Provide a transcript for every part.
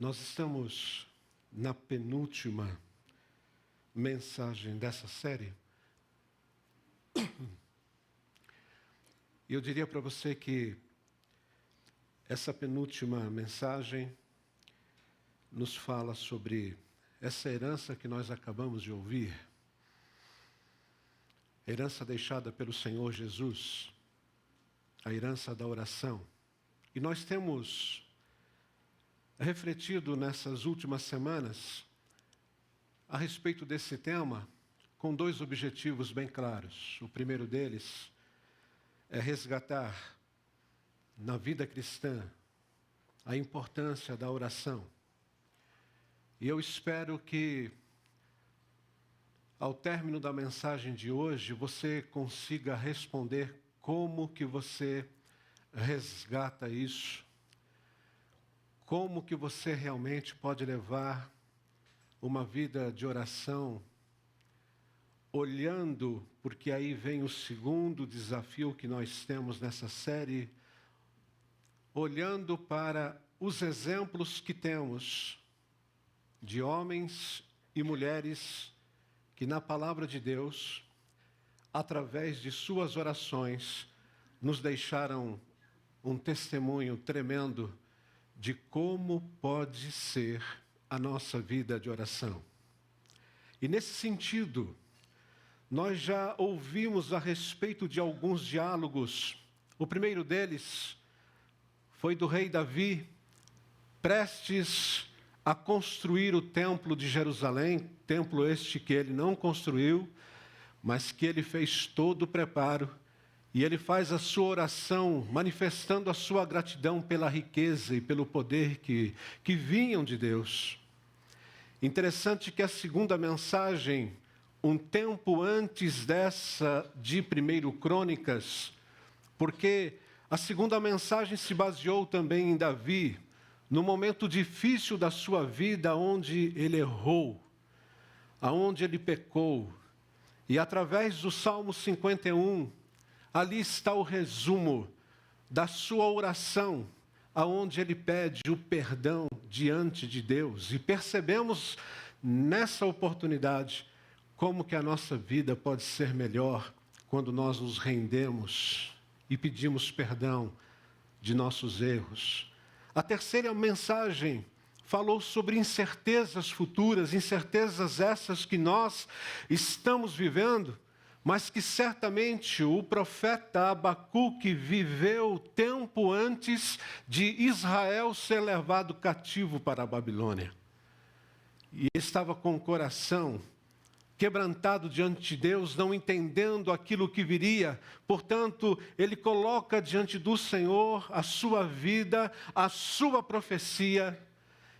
Nós estamos na penúltima mensagem dessa série. E eu diria para você que essa penúltima mensagem nos fala sobre essa herança que nós acabamos de ouvir, a herança deixada pelo Senhor Jesus, a herança da oração. E nós temos refletido nessas últimas semanas a respeito desse tema com dois objetivos bem claros. O primeiro deles é resgatar na vida cristã a importância da oração. E eu espero que ao término da mensagem de hoje você consiga responder como que você resgata isso. Como que você realmente pode levar uma vida de oração, olhando, porque aí vem o segundo desafio que nós temos nessa série, olhando para os exemplos que temos de homens e mulheres que na palavra de Deus, através de suas orações, nos deixaram um testemunho tremendo de como pode ser a nossa vida de oração. E nesse sentido, nós já ouvimos a respeito de alguns diálogos. O primeiro deles foi do rei Davi, prestes a construir o templo de Jerusalém, templo este que ele não construiu, mas que ele fez todo o preparo. E ele faz a sua oração manifestando a sua gratidão pela riqueza e pelo poder que vinham de Deus. Interessante que a segunda mensagem, um tempo antes dessa de 1 Crônicas, porque a segunda mensagem se baseou também em Davi, no momento difícil da sua vida, onde ele errou, aonde ele pecou. E através do Salmo 51, ali está o resumo da sua oração, aonde ele pede o perdão diante de Deus. E percebemos nessa oportunidade como que a nossa vida pode ser melhor quando nós nos rendemos e pedimos perdão de nossos erros. A terceira mensagem falou sobre incertezas futuras, incertezas essas que nós estamos vivendo, mas que certamente o profeta Abacuque viveu tempo antes de Israel ser levado cativo para a Babilônia. E ele estava com o coração quebrantado diante de Deus, não entendendo aquilo que viria. Portanto, ele coloca diante do Senhor a sua vida, a sua profecia.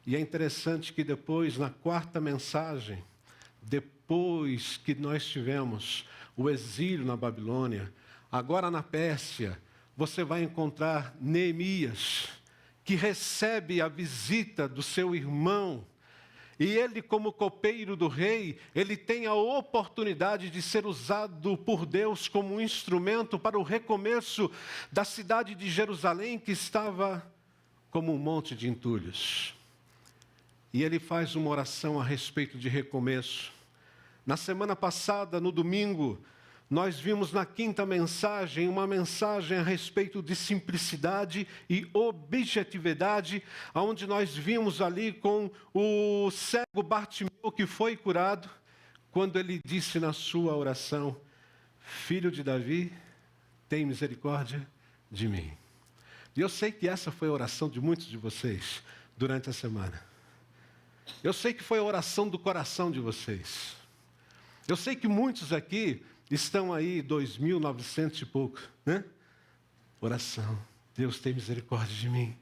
E é interessante que depois, na quarta mensagem, depois que nós tivemos o exílio na Babilônia, agora na Pérsia, você vai encontrar Neemias, que recebe a visita do seu irmão. E ele, como copeiro do rei, ele tem a oportunidade de ser usado por Deus como um instrumento para o recomeço da cidade de Jerusalém, que estava como um monte de entulhos. E ele faz uma oração a respeito de recomeço. Na semana passada, no domingo, nós vimos na quinta mensagem, uma mensagem a respeito de simplicidade e objetividade, onde nós vimos ali com o cego Bartimeu que foi curado, quando ele disse na sua oração: Filho de Davi, tem misericórdia de mim. E eu sei que essa foi a oração de muitos de vocês durante a semana. Eu sei que foi a oração do coração de vocês. Eu sei que muitos aqui estão aí, 2.900 e pouco, né? Oração. Deus tem misericórdia de mim.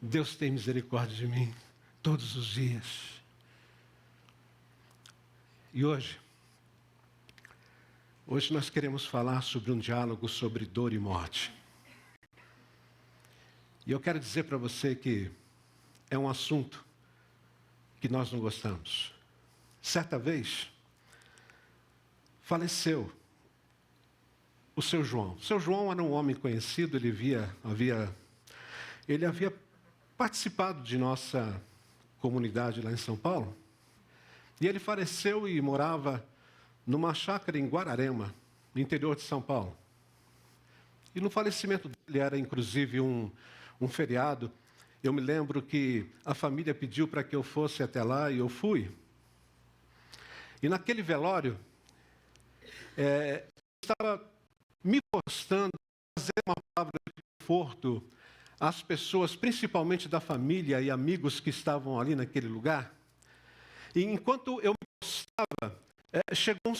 Deus tem misericórdia de mim. Todos os dias. E hoje nós queremos falar sobre um diálogo sobre dor e morte. E eu quero dizer para você que é um assunto que nós não gostamos. Certa vez, faleceu o seu João. O seu João era um homem conhecido, ele havia participado de nossa comunidade lá em São Paulo. E ele faleceu e morava numa chácara em Guararema, no interior de São Paulo. E no falecimento dele era inclusive um feriado. Eu me lembro que a família pediu para que eu fosse até lá e eu fui. E naquele velório, eu estava me postando, fazer uma palavra de conforto às pessoas, principalmente da família e amigos que estavam ali naquele lugar. E enquanto eu me postava, chegou um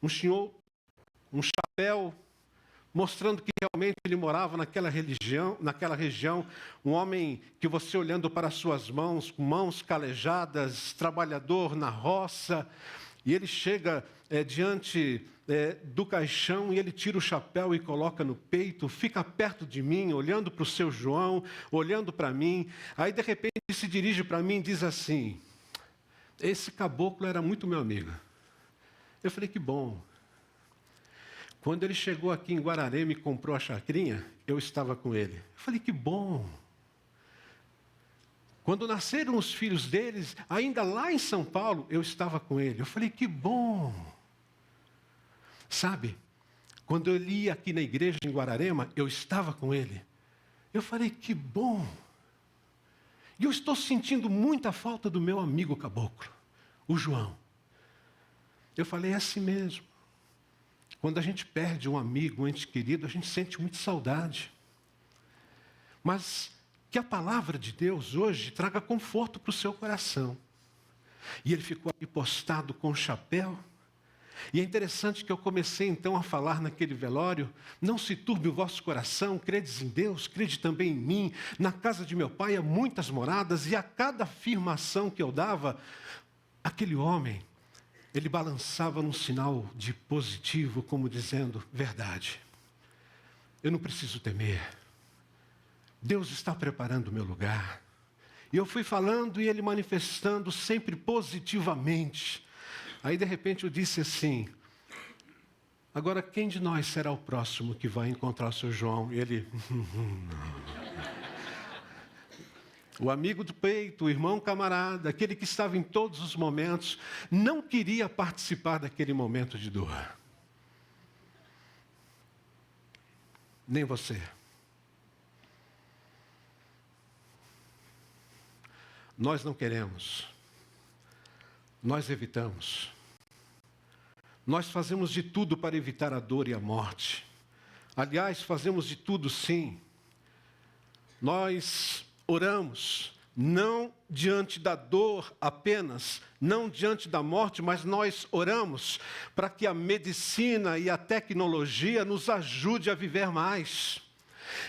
senhor, um chapéu, mostrando que realmente ele morava naquela região, um homem que você olhando para as suas mãos, com mãos calejadas, trabalhador na roça, e ele chega diante do caixão e ele tira o chapéu e coloca no peito, fica perto de mim, olhando para o seu João, olhando para mim, aí de repente se dirige para mim e diz assim: esse caboclo era muito meu amigo. Eu falei, que bom. Quando ele chegou aqui em Guararema e comprou a chacrinha, eu estava com ele. Eu falei, que bom. Quando nasceram os filhos deles, ainda lá em São Paulo, eu estava com ele. Eu falei, que bom. Sabe, quando eu ia aqui na igreja em Guararema, eu estava com ele. Eu falei, que bom. E eu estou sentindo muita falta do meu amigo caboclo, o João. Eu falei, é assim mesmo. Quando a gente perde um amigo, um ente querido, a gente sente muita saudade. Mas que a palavra de Deus hoje traga conforto para o seu coração. E ele ficou ali postado com o chapéu. E é interessante que eu comecei então a falar naquele velório: não se turbe o vosso coração, credes em Deus, crede também em mim. Na casa de meu pai há muitas moradas, e a cada afirmação que eu dava, aquele homem, ele balançava num sinal de positivo, como dizendo, verdade. Eu não preciso temer. Deus está preparando o meu lugar. E eu fui falando e ele manifestando sempre positivamente. Aí de repente eu disse assim: agora quem de nós será o próximo que vai encontrar o seu João? E ele, o amigo do peito, o irmão camarada, aquele que estava em todos os momentos, não queria participar daquele momento de dor. Nem você. Nós não queremos. Nós evitamos. Nós fazemos de tudo para evitar a dor e a morte. Aliás, fazemos de tudo, sim. Nós oramos, não diante da dor apenas, não diante da morte, mas nós oramos para que a medicina e a tecnologia nos ajude a viver mais.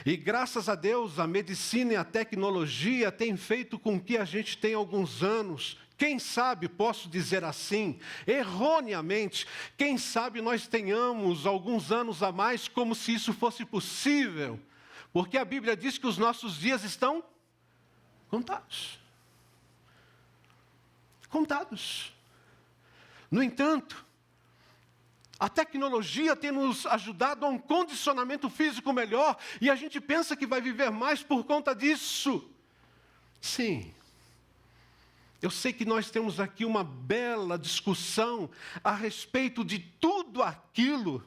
E graças a Deus, a medicina e a tecnologia têm feito com que a gente tenha alguns anos, quem sabe, posso dizer assim, erroneamente, quem sabe nós tenhamos alguns anos a mais, como se isso fosse possível, porque a Bíblia diz que os nossos dias estão contados. Contados. No entanto, a tecnologia tem nos ajudado a um condicionamento físico melhor e a gente pensa que vai viver mais por conta disso. Sim. Eu sei que nós temos aqui uma bela discussão a respeito de tudo aquilo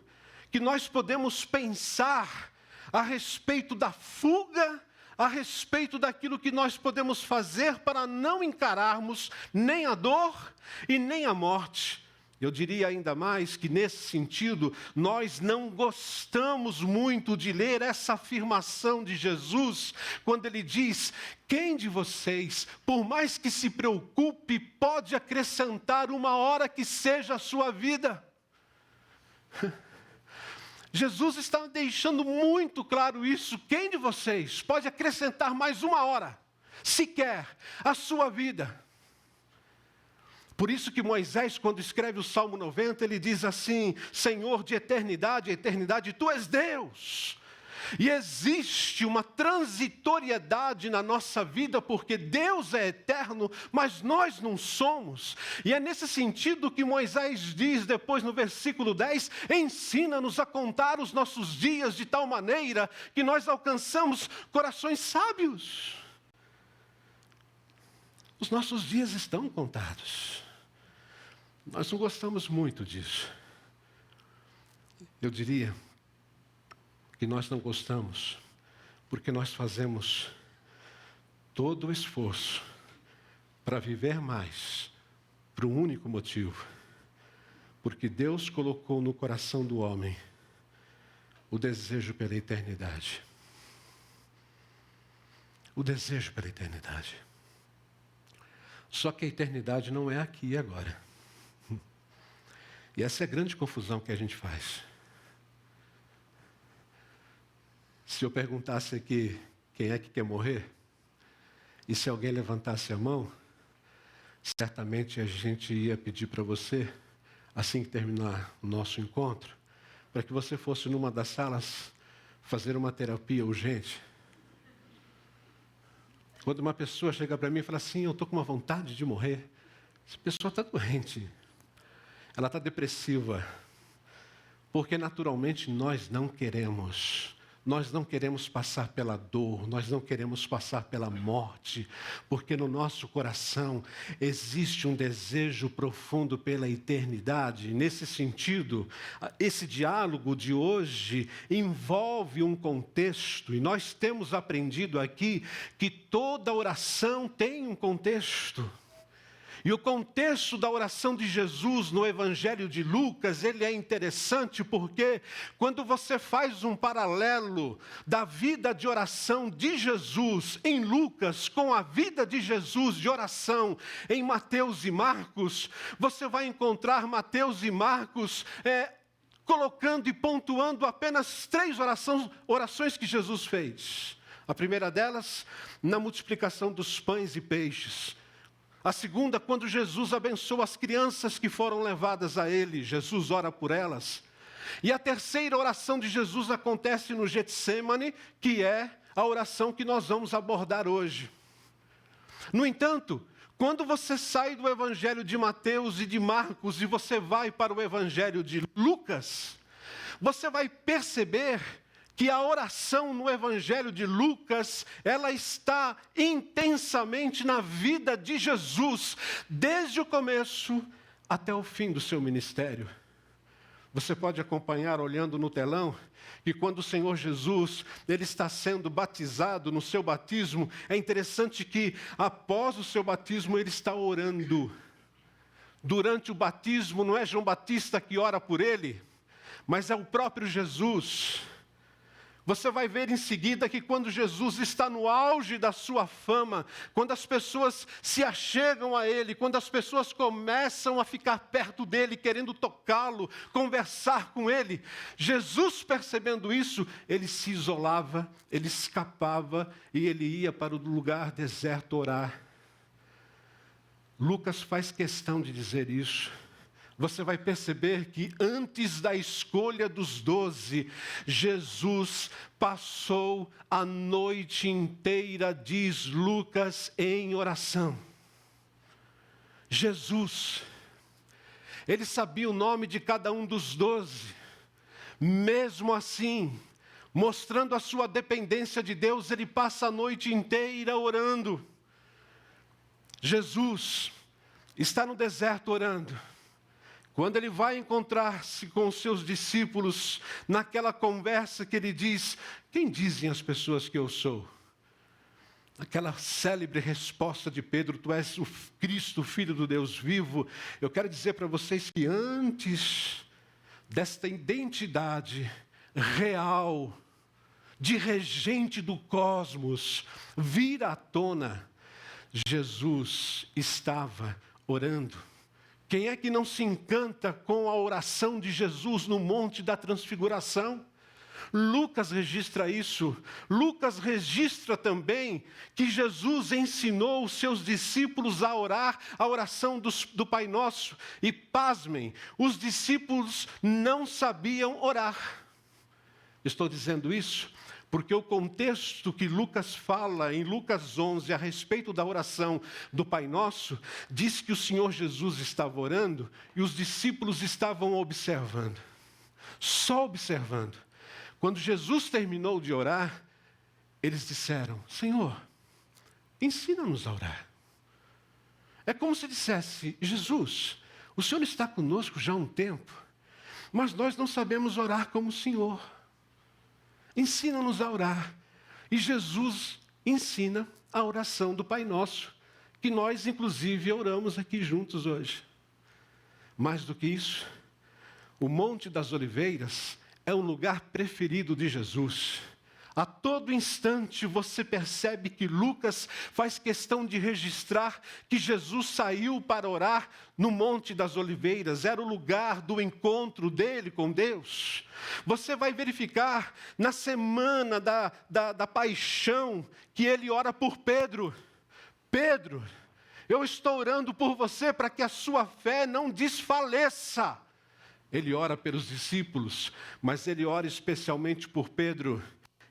que nós podemos pensar a respeito da fuga, a respeito daquilo que nós podemos fazer para não encararmos nem a dor e nem a morte. Eu diria ainda mais que, nesse sentido, nós não gostamos muito de ler essa afirmação de Jesus, quando ele diz: quem de vocês, por mais que se preocupe, pode acrescentar uma hora que seja a sua vida? Jesus está deixando muito claro isso. Quem de vocês pode acrescentar mais uma hora, sequer, à sua vida? Por isso que Moisés, quando escreve o Salmo 90, ele diz assim: Senhor de eternidade a eternidade, Tu és Deus. E existe uma transitoriedade na nossa vida, porque Deus é eterno, mas nós não somos. E é nesse sentido que Moisés diz depois no versículo 10, ensina-nos a contar os nossos dias de tal maneira que nós alcançamos corações sábios. Os nossos dias estão contados. Nós não gostamos muito disso. Eu diria que nós não gostamos porque nós fazemos todo o esforço para viver mais, por um único motivo. Porque Deus colocou no coração do homem o desejo pela eternidade. O desejo pela eternidade. Só que a eternidade não é aqui e agora. E essa é a grande confusão que a gente faz. Se eu perguntasse aqui quem é que quer morrer, e se alguém levantasse a mão, certamente a gente ia pedir para você, assim que terminar o nosso encontro, para que você fosse numa das salas fazer uma terapia urgente. Quando uma pessoa chega para mim e fala assim: eu estou com uma vontade de morrer, essa pessoa está doente, ela está depressiva, porque naturalmente nós não queremos passar pela dor, nós não queremos passar pela morte, porque no nosso coração existe um desejo profundo pela eternidade. Nesse sentido, esse diálogo de hoje envolve um contexto, e nós temos aprendido aqui que toda oração tem um contexto. E o contexto da oração de Jesus no Evangelho de Lucas, ele é interessante porque quando você faz um paralelo da vida de oração de Jesus em Lucas com a vida de Jesus de oração em Mateus e Marcos, você vai encontrar Mateus e Marcos colocando e pontuando apenas 3 orações que Jesus fez. A primeira delas, na multiplicação dos pães e peixes. A segunda, quando Jesus abençoa as crianças que foram levadas a Ele, Jesus ora por elas. E a terceira oração de Jesus acontece no Getsêmani, que é a oração que nós vamos abordar hoje. No entanto, quando você sai do Evangelho de Mateus e de Marcos e você vai para o Evangelho de Lucas, você vai perceber que a oração no Evangelho de Lucas, ela está intensamente na vida de Jesus, desde o começo até o fim do seu ministério. Você pode acompanhar olhando no telão, que quando o Senhor Jesus, ele está sendo batizado no seu batismo, é interessante que após o seu batismo ele está orando. Durante o batismo não é João Batista que ora por ele, mas é o próprio Jesus. Você vai ver em seguida que quando Jesus está no auge da sua fama, quando as pessoas se achegam a Ele, quando as pessoas começam a ficar perto dEle, querendo tocá-lo, conversar com Ele, Jesus, percebendo isso, Ele se isolava, Ele escapava e Ele ia para o lugar deserto orar. Lucas faz questão de dizer isso. Você vai perceber que antes da escolha dos 12, Jesus passou a noite inteira, diz Lucas, em oração. Jesus, ele sabia o nome de cada um dos 12. Mesmo assim, mostrando a sua dependência de Deus, ele passa a noite inteira orando. Jesus está no deserto orando. Quando ele vai encontrar-se com os seus discípulos, naquela conversa que ele diz: quem dizem as pessoas que eu sou? aquela célebre resposta de Pedro: tu és o Cristo, o Filho do Deus vivo. Eu quero dizer para vocês que antes desta identidade real de regente do cosmos vir à tona, Jesus estava orando. Quem é que não se encanta com a oração de Jesus no Monte da Transfiguração? Lucas registra isso. Lucas registra também que Jesus ensinou os seus discípulos a orar a oração do Pai Nosso. E pasmem, os discípulos não sabiam orar. Estou dizendo isso porque o contexto que Lucas fala em Lucas 11 a respeito da oração do Pai Nosso, diz que o Senhor Jesus estava orando e os discípulos estavam observando. Só observando. Quando Jesus terminou de orar, eles disseram: Senhor, ensina-nos a orar. É como se dissesse: Jesus, o Senhor está conosco já há um tempo, mas nós não sabemos orar como o Senhor. Ensina-nos a orar. E Jesus ensina a oração do Pai Nosso, que nós, inclusive, oramos aqui juntos hoje. Mais do que isso, o Monte das Oliveiras é o lugar preferido de Jesus. A todo instante você percebe que Lucas faz questão de registrar que Jesus saiu para orar no Monte das Oliveiras. Era o lugar do encontro dele com Deus. Você vai verificar na semana da paixão que ele ora por Pedro. Pedro, eu estou orando por você para que a sua fé não desfaleça. Ele ora pelos discípulos, mas ele ora especialmente por Pedro.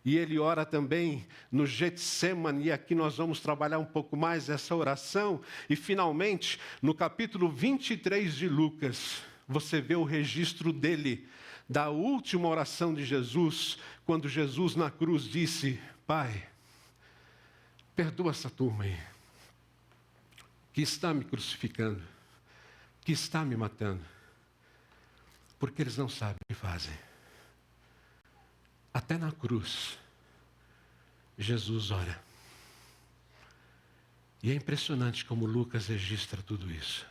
E ele ora também no Getsemane, e aqui nós vamos trabalhar um pouco mais essa oração. E finalmente, no capítulo 23 de Lucas, você vê o registro dele, da última oração de Jesus, quando Jesus na cruz disse: Pai, perdoa essa turma aí, que está me crucificando, que está me matando, porque eles não sabem o que fazem. Até na cruz, Jesus ora. E é impressionante como Lucas registra tudo isso.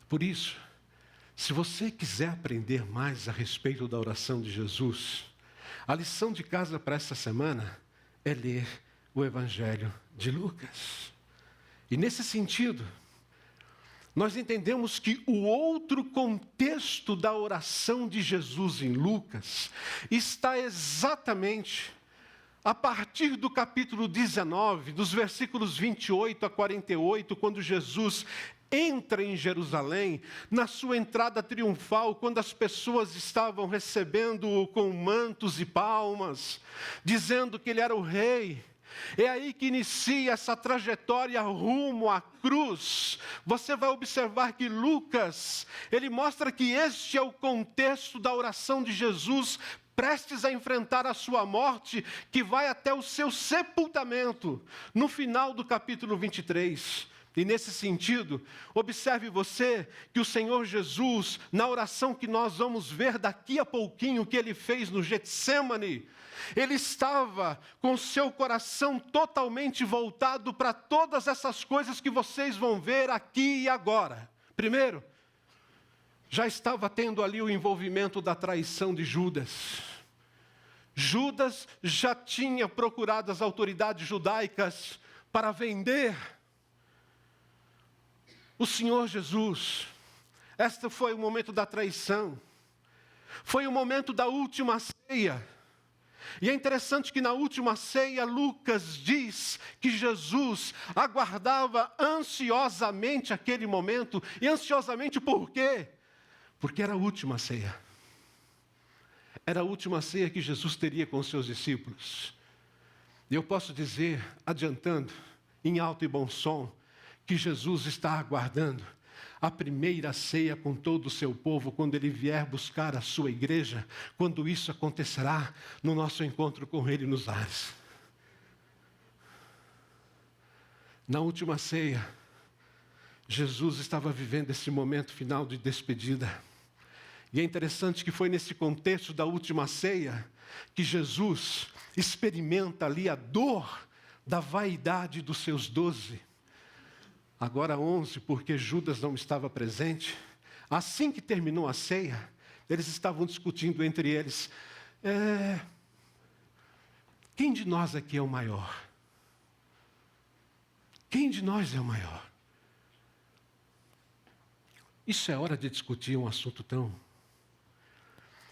Por isso, se você quiser aprender mais a respeito da oração de Jesus, a lição de casa para essa semana é ler o Evangelho de Lucas. E nesse sentido, nós entendemos que o outro contexto da oração de Jesus em Lucas está exatamente a partir do capítulo 19, dos versículos 28 a 48, quando Jesus entra em Jerusalém, na sua entrada triunfal, quando as pessoas estavam recebendo-o com mantos e palmas, dizendo que ele era o rei. É aí que inicia essa trajetória rumo à cruz. Você vai observar que Lucas, ele mostra que este é o contexto da oração de Jesus, prestes a enfrentar a sua morte, que vai até o seu sepultamento, no final do capítulo 23. E nesse sentido, observe você que o Senhor Jesus, na oração que nós vamos ver daqui a pouquinho, que ele fez no Getsemane, ele estava com seu coração totalmente voltado para todas essas coisas que vocês vão ver aqui e agora. Primeiro, já estava tendo ali o envolvimento da traição de Judas. Judas já tinha procurado as autoridades judaicas para vender o Senhor Jesus. Este foi o momento da traição. Foi o momento da última ceia. E é interessante que na última ceia, Lucas diz que Jesus aguardava ansiosamente aquele momento. E ansiosamente por quê? Porque era a última ceia. Era a última ceia que Jesus teria com os seus discípulos. E eu posso dizer, adiantando, em alto e bom som, que Jesus está aguardando a primeira ceia com todo o seu povo, quando ele vier buscar a sua igreja, quando isso acontecerá no nosso encontro com ele nos ares. Na última ceia, Jesus estava vivendo esse momento final de despedida. E é interessante que foi nesse contexto da última ceia que Jesus experimenta ali a dor da vaidade dos seus 12, agora 11, porque Judas não estava presente. Assim que terminou a ceia, eles estavam discutindo entre eles, quem de nós aqui é o maior? Quem de nós é o maior? Isso é hora de discutir um assunto tão...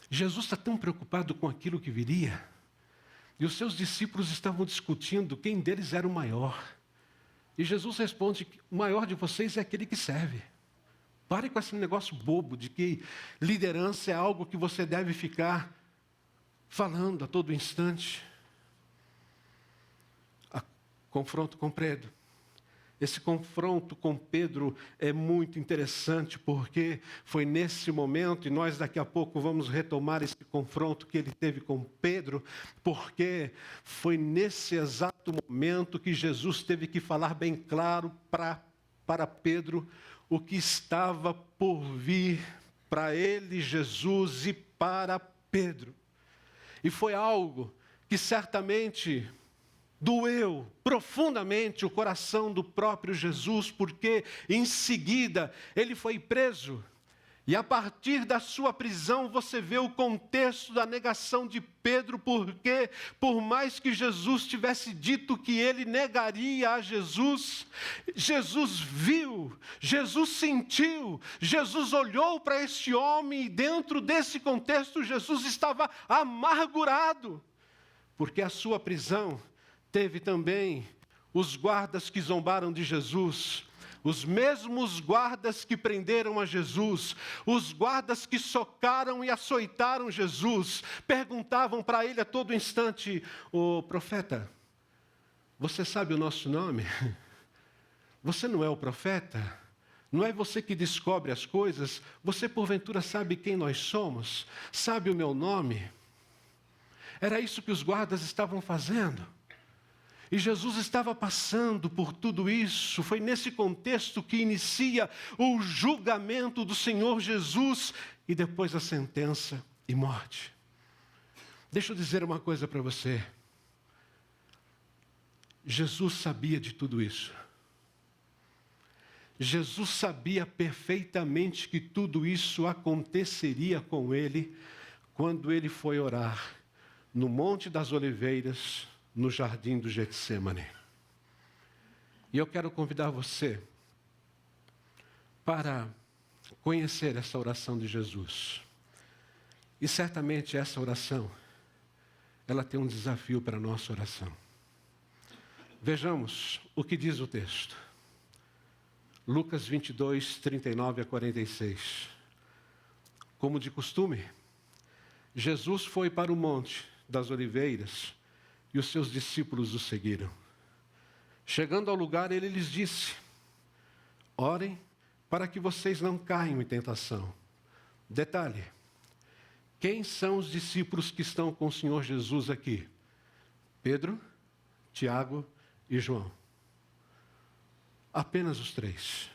Jesus está tão preocupado com aquilo que viria, e os seus discípulos estavam discutindo quem deles era o maior. E Jesus responde, o maior de vocês é aquele que serve. Pare com esse negócio bobo de que liderança é algo que você deve ficar falando a todo instante. Confronto com Pedro. Esse confronto com Pedro é muito interessante, porque foi nesse momento, e nós daqui a pouco vamos retomar esse confronto que ele teve com Pedro, porque foi nesse exato momento que Jesus teve que falar bem claro para Pedro o que estava por vir para ele, Jesus, e para Pedro. E foi algo que certamente doeu profundamente o coração do próprio Jesus, porque em seguida ele foi preso. E a partir da sua prisão você vê o contexto da negação de Pedro, porque por mais que Jesus tivesse dito que ele negaria a Jesus, Jesus viu, Jesus sentiu, Jesus olhou para este homem e dentro desse contexto Jesus estava amargurado, porque a sua prisão teve também os guardas que zombaram de Jesus, os mesmos guardas que prenderam a Jesus, os guardas que socaram e açoitaram Jesus, perguntavam para ele a todo instante, ô profeta, você sabe o nosso nome? Você não é o profeta? Não é você que descobre as coisas? Você porventura sabe quem nós somos? Sabe o meu nome? Era isso que os guardas estavam fazendo. E Jesus estava passando por tudo isso. Foi nesse contexto que inicia o julgamento do Senhor Jesus e depois a sentença e morte. Deixa eu dizer uma coisa para você. Jesus sabia de tudo isso. Jesus sabia perfeitamente que tudo isso aconteceria com ele quando ele foi orar no Monte das Oliveiras, no jardim do Getsemane. E eu quero convidar você para conhecer essa oração de Jesus. E certamente essa oração, ela tem um desafio para a nossa oração. Vejamos o que diz o texto. Lucas 22, 39 a 46. Como de costume, Jesus foi para o Monte das Oliveiras, e os seus discípulos o seguiram. Chegando ao lugar, ele lhes disse, orem para que vocês não caiam em tentação. Detalhe, quem são os discípulos que estão com o Senhor Jesus aqui? Pedro, Tiago e João. Apenas os três.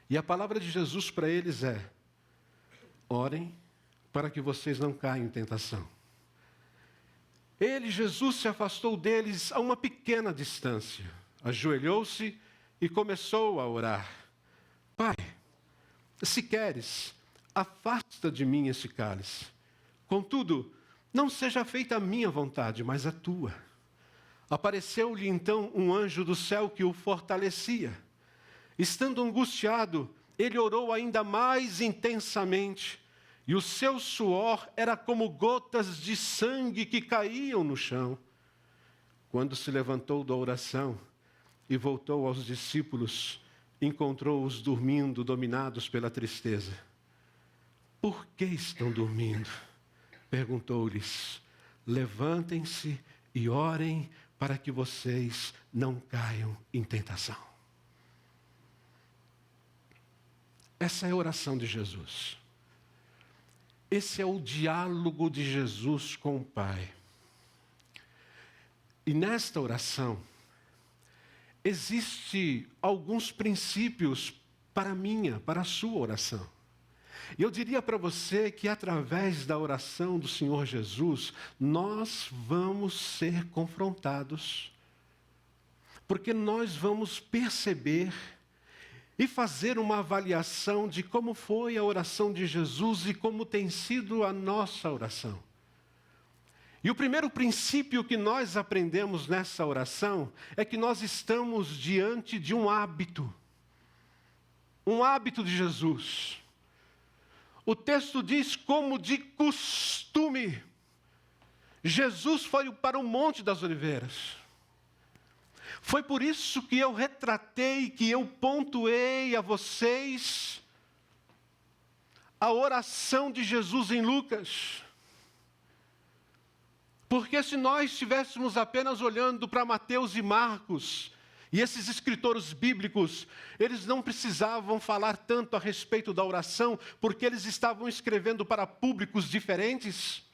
E a palavra de Jesus para eles é, orem para que vocês não caiam em tentação. Ele, Jesus, se afastou deles a uma pequena distância, ajoelhou-se e começou a orar. Pai, se queres, afasta de mim esse cálice. Contudo, não seja feita a minha vontade, mas a tua. Apareceu-lhe então um anjo do céu que o fortalecia. Estando angustiado, ele orou ainda mais intensamente, e o seu suor era como gotas de sangue que caíam no chão. Quando se levantou da oração e voltou aos discípulos, encontrou-os dormindo, dominados pela tristeza. Por que estão dormindo? Perguntou-lhes. Levantem-se e orem para que vocês não caiam em tentação. Essa é a oração de Jesus. Esse é o diálogo de Jesus com o Pai. E nesta oração, existem alguns princípios para a sua oração. E eu diria para você que através da oração do Senhor Jesus, nós vamos ser confrontados porque nós vamos perceber e fazer uma avaliação de como foi a oração de Jesus e como tem sido a nossa oração. E o primeiro princípio que nós aprendemos nessa oração é que nós estamos diante de um hábito de Jesus. O texto diz como de costume. Jesus foi para o Monte das Oliveiras. Foi por isso que eu retratei, que eu pontuei a vocês a oração de Jesus em Lucas. Porque se nós estivéssemos apenas olhando para Mateus e Marcos, e esses escritores bíblicos, eles não precisavam falar tanto a respeito da oração, porque eles estavam escrevendo para públicos diferentes.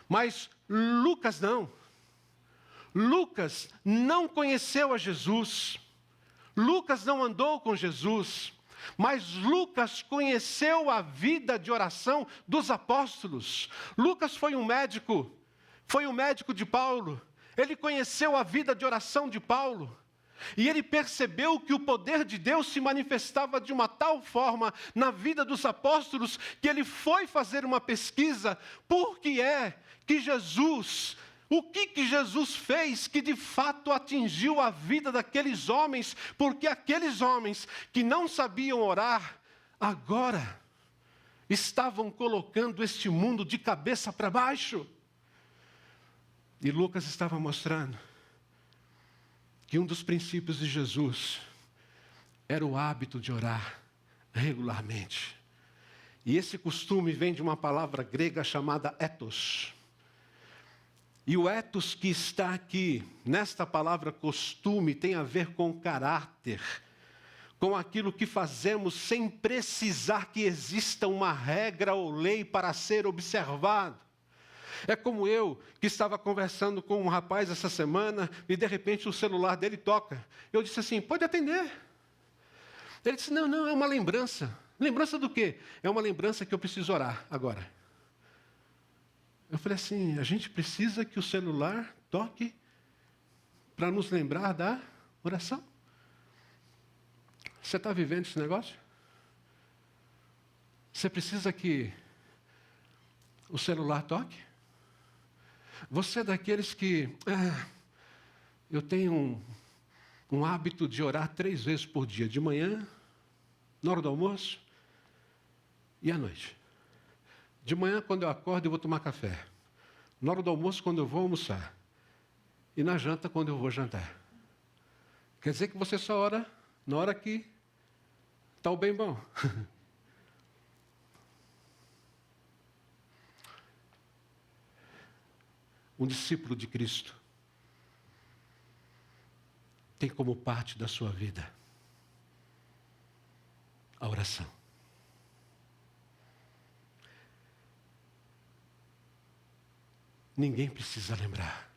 Mas Lucas não. Lucas não conheceu a Jesus. Lucas não andou com Jesus. Mas Lucas conheceu a vida de oração dos apóstolos. Lucas foi um médico de Paulo. Ele conheceu a vida de oração de Paulo. E ele percebeu que o poder de Deus se manifestava de uma tal forma na vida dos apóstolos, que ele foi fazer uma pesquisa. Por que é que Jesus... O que Jesus fez que de fato atingiu a vida daqueles homens? Porque aqueles homens que não sabiam orar, agora estavam colocando este mundo de cabeça para baixo. E Lucas estava mostrando que um dos princípios de Jesus era o hábito de orar regularmente. E esse costume vem de uma palavra grega chamada ethos. E o ethos que está aqui, nesta palavra costume, tem a ver com caráter, com aquilo que fazemos sem precisar que exista uma regra ou lei para ser observado. É como eu, que estava conversando com um rapaz essa semana, e de repente o celular dele toca. Eu disse assim, pode atender. Ele disse, não, é uma lembrança. Lembrança do quê? É uma lembrança que eu preciso orar agora. Eu falei assim, a gente precisa que o celular toque para nos lembrar da oração. Você está vivendo esse negócio? Você precisa que o celular toque? Você é daqueles que... eu tenho um hábito de orar 3 vezes por dia. De manhã, na hora do almoço e à noite. De manhã, quando eu acordo, eu vou tomar café. Na hora do almoço, quando eu vou almoçar. E na janta, quando eu vou jantar. Quer dizer que você só ora na hora que está o bem bom. Um discípulo de Cristo tem como parte da sua vida a oração. Ninguém precisa lembrar.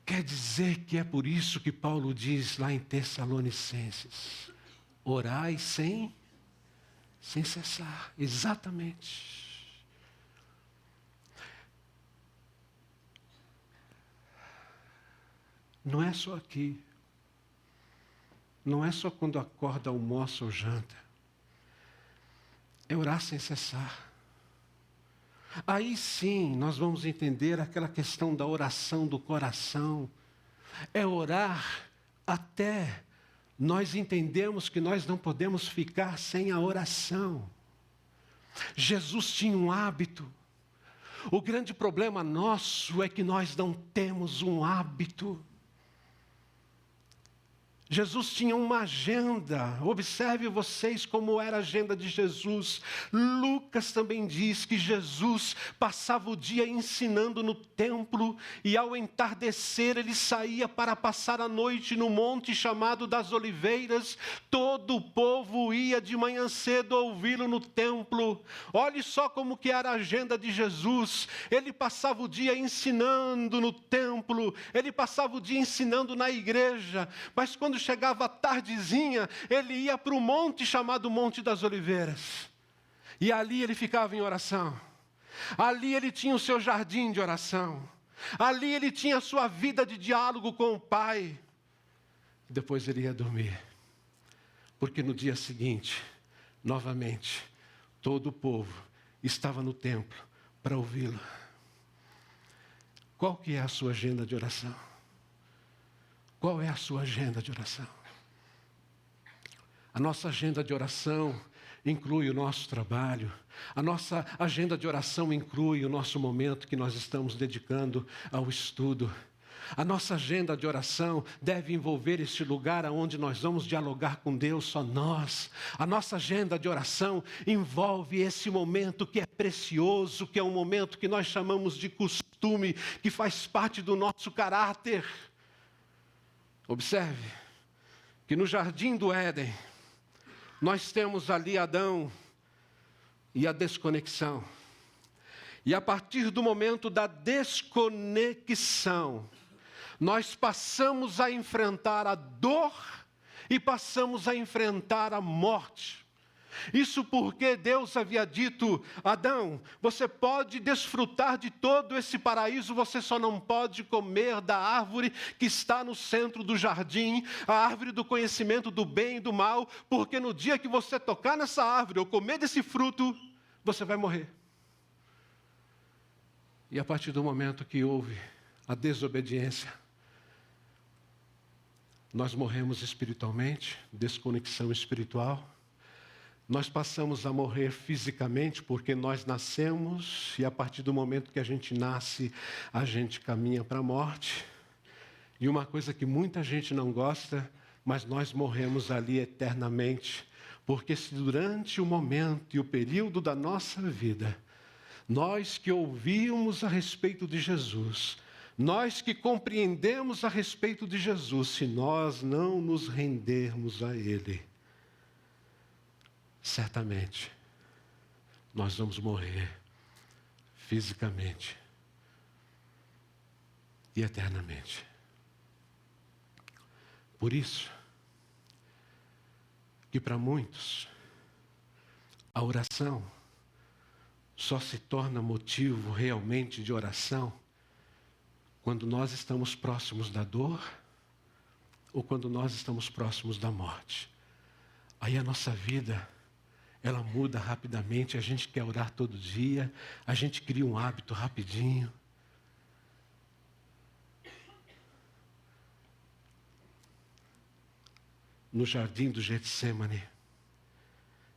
Quer dizer que é por isso que Paulo diz lá em Tessalonicenses, orai sem cessar. Exatamente. Não é só aqui. Não é só quando acorda, almoça ou janta. É orar sem cessar. Aí sim, nós vamos entender aquela questão da oração do coração. É orar até nós entendermos que nós não podemos ficar sem a oração. Jesus tinha um hábito. O grande problema nosso é que nós não temos um hábito. Jesus tinha uma agenda. Observe vocês como era a agenda de Jesus. Lucas também diz que Jesus passava o dia ensinando no templo e ao entardecer ele saía para passar a noite no monte chamado das Oliveiras. Todo o povo ia de manhã cedo ouvi-lo no templo. Olhe só como que era a agenda de Jesus. Ele passava o dia ensinando no templo, ele passava o dia ensinando na igreja, mas quando chegava a tardezinha, ele ia para o monte chamado Monte das Oliveiras. E ali ele ficava em oração. Ali ele tinha o seu jardim de oração. Ali ele tinha a sua vida de diálogo com o Pai. Depois ele ia dormir. Porque no dia seguinte, novamente, todo o povo estava no templo para ouvi-lo. Qual que é a sua agenda de oração? Qual é a sua agenda de oração? A nossa agenda de oração inclui o nosso trabalho. A nossa agenda de oração inclui o nosso momento que nós estamos dedicando ao estudo. A nossa agenda de oração deve envolver este lugar onde nós vamos dialogar com Deus, só nós. A nossa agenda de oração envolve esse momento que é precioso, que é um momento que nós chamamos de costume, que faz parte do nosso caráter. Observe que no jardim do Éden, nós temos ali Adão e a desconexão. E a partir do momento da desconexão, nós passamos a enfrentar a dor e passamos a enfrentar a morte. Isso porque Deus havia dito: Adão, você pode desfrutar de todo esse paraíso, você só não pode comer da árvore que está no centro do jardim, a árvore do conhecimento do bem e do mal, porque no dia que você tocar nessa árvore ou comer desse fruto, você vai morrer. E a partir do momento que houve a desobediência, nós morremos espiritualmente, desconexão espiritual. Nós passamos a morrer fisicamente porque nós nascemos e a partir do momento que a gente nasce, a gente caminha para a morte. E uma coisa que muita gente não gosta, mas nós morremos ali eternamente, porque se durante o momento e o período da nossa vida, nós que ouvimos a respeito de Jesus, nós que compreendemos a respeito de Jesus, se nós não nos rendermos a Ele, certamente nós vamos morrer fisicamente e eternamente. Por isso que para muitos a oração só se torna motivo realmente de oração quando nós estamos próximos da dor ou quando nós estamos próximos da morte. Aí a nossa vida, ela muda rapidamente, a gente quer orar todo dia, a gente cria um hábito rapidinho. No jardim do Getsêmani,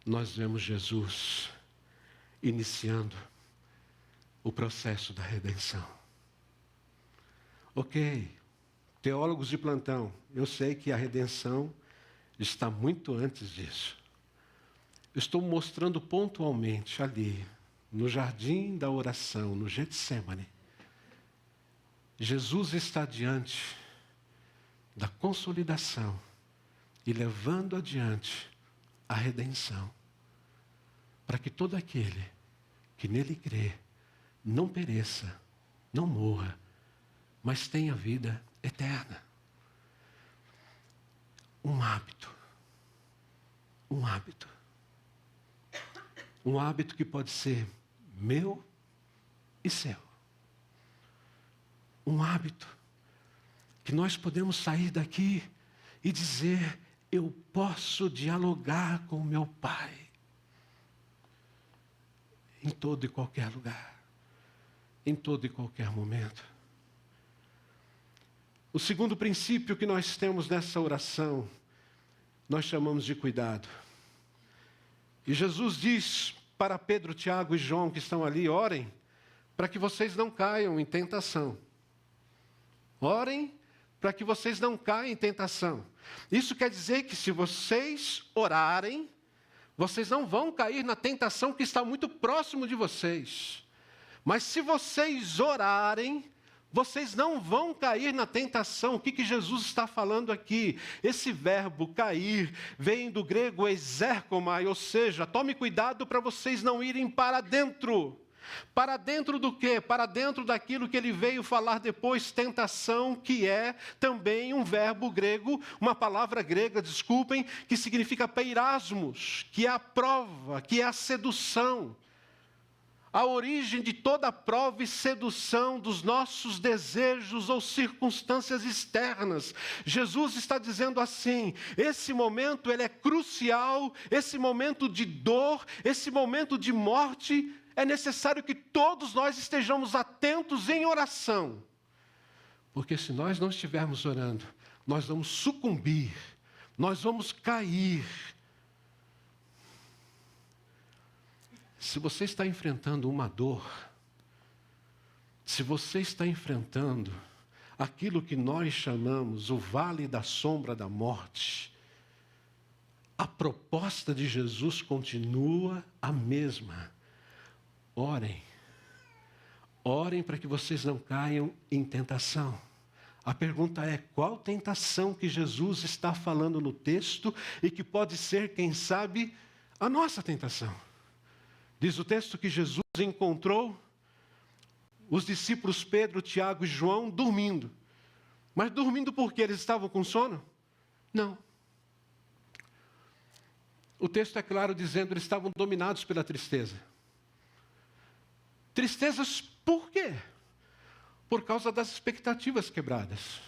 nós vemos Jesus iniciando o processo da redenção. Ok, teólogos de plantão, eu sei que a redenção está muito antes disso. Estou mostrando pontualmente ali, no jardim da oração, no Getsêmani, Jesus está diante da consolidação e levando adiante a redenção, para que todo aquele que nele crê não pereça, não morra, mas tenha vida eterna. Um hábito. Um hábito que pode ser meu e seu. Um hábito que nós podemos sair daqui e dizer: eu posso dialogar com meu Pai em todo e qualquer lugar, em todo e qualquer momento. O segundo princípio que nós temos nessa oração, nós chamamos de cuidado. E Jesus diz para Pedro, Tiago e João que estão ali: orem para que vocês não caiam em tentação. Orem para que vocês não caiam em tentação. Isso quer dizer que se vocês orarem, vocês não vão cair na tentação que está muito próximo de vocês. Mas se vocês orarem, vocês não vão cair na tentação. O que Jesus está falando aqui? Esse verbo cair vem do grego exerkomai, ou seja, tome cuidado para vocês não irem para dentro. Para dentro do quê? Para dentro daquilo que ele veio falar depois, tentação, que é também um verbo grego, uma palavra grega, desculpem, que significa peirasmos, que é a prova, que é a sedução. a origem de toda prova e sedução dos nossos desejos ou circunstâncias externas. Jesus está dizendo assim: esse momento ele é crucial, esse momento de dor, esse momento de morte, é necessário que todos nós estejamos atentos em oração. Porque se nós não estivermos orando, nós vamos sucumbir, nós vamos cair. Se você está enfrentando uma dor, se você está enfrentando aquilo que nós chamamos o vale da sombra da morte, a proposta de Jesus continua a mesma. Orem. Orem para que vocês não caiam em tentação. A pergunta é: qual tentação que Jesus está falando no texto e que pode ser, quem sabe, a nossa tentação? Diz o texto que Jesus encontrou os discípulos Pedro, Tiago e João dormindo. Mas dormindo porque eles estavam com sono? Não. O texto é claro dizendo que eles estavam dominados pela tristeza. Tristezas por quê? Por causa das expectativas quebradas.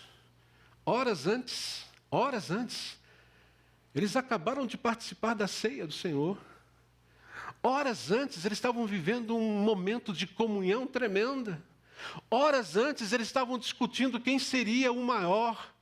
Horas antes, eles acabaram de participar da ceia do Senhor. Horas antes, eles estavam vivendo um momento de comunhão tremenda. Horas antes, eles estavam discutindo quem seria o maior.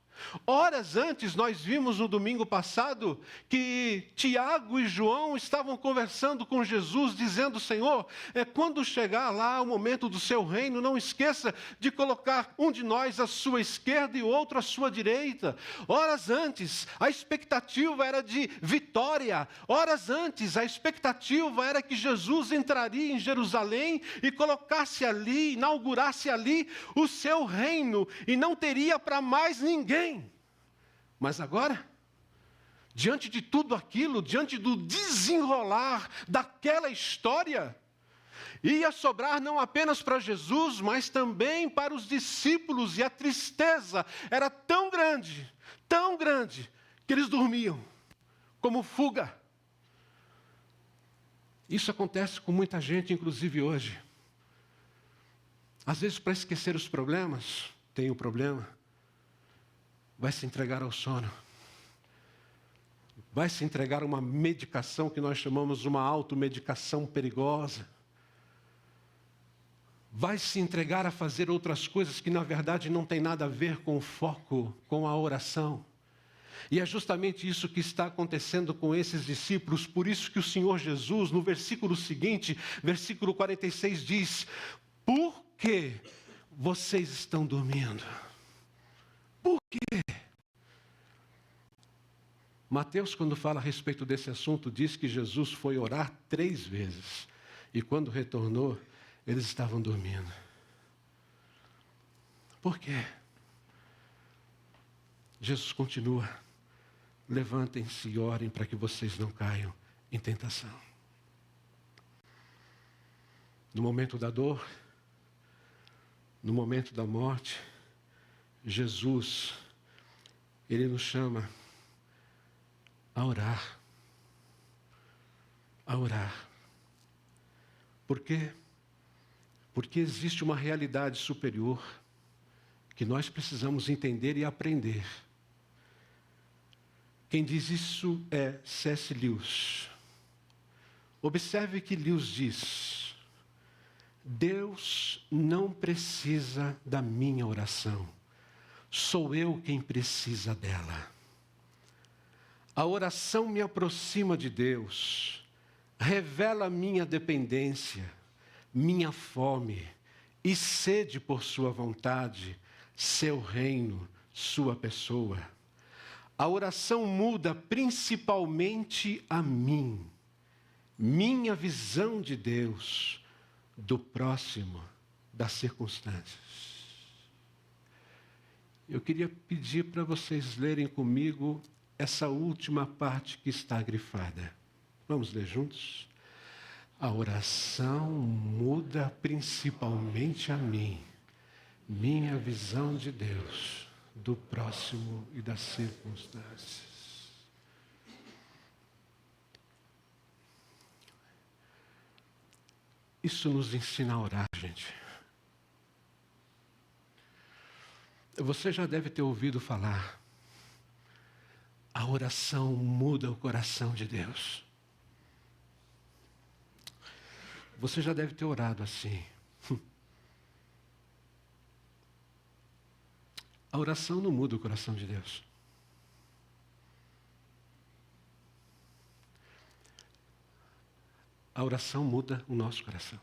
Horas antes, nós vimos no domingo passado que Tiago e João estavam conversando com Jesus, dizendo: Senhor, quando chegar lá o momento do seu reino, não esqueça de colocar um de nós à sua esquerda e o outro à sua direita. Horas antes, a expectativa era de vitória. Horas antes, a expectativa era que Jesus entraria em Jerusalém e colocasse ali, inaugurasse ali o seu reino, e não teria para mais ninguém. Mas agora, diante de tudo aquilo, diante do desenrolar daquela história, ia sobrar não apenas para Jesus, mas também para os discípulos, e a tristeza era tão grande, que eles dormiam, como fuga. Isso acontece com muita gente, inclusive hoje. Às vezes, para esquecer os problemas, tem um problema, vai se entregar ao sono. Vai se entregar a uma medicação que nós chamamos uma automedicação perigosa. Vai se entregar a fazer outras coisas que, na verdade, não tem nada a ver com o foco, com a oração. E é justamente isso que está acontecendo com esses discípulos. Por isso que o Senhor Jesus, no versículo seguinte, versículo 46, diz: por que vocês estão dormindo? Por quê? Mateus, quando fala a respeito desse assunto, diz que Jesus foi orar 3 vezes. E quando retornou, eles estavam dormindo. Por quê? Jesus continua: levantem-se e orem para que vocês não caiam em tentação. No momento da dor, no momento da morte, Jesus, Ele nos chama a orar. A orar. Por quê? Porque existe uma realidade superior que nós precisamos entender e aprender. Quem diz isso é C.S. Lewis. Observe que Lewis diz: Deus não precisa da minha oração. Sou eu quem precisa dela. A oração me aproxima de Deus, revela minha dependência, minha fome e sede por sua vontade, seu reino, sua pessoa. A oração muda principalmente a mim, minha visão de Deus, do próximo, das circunstâncias. Eu queria pedir para vocês lerem comigo essa última parte que está grifada. Vamos ler juntos? A oração muda principalmente a mim, minha visão de Deus, do próximo e das circunstâncias. Isso nos ensina a orar, gente. Você já deve ter ouvido falar, a oração muda o coração de Deus. Você já deve ter orado assim. A oração não muda o coração de Deus. A oração muda o nosso coração.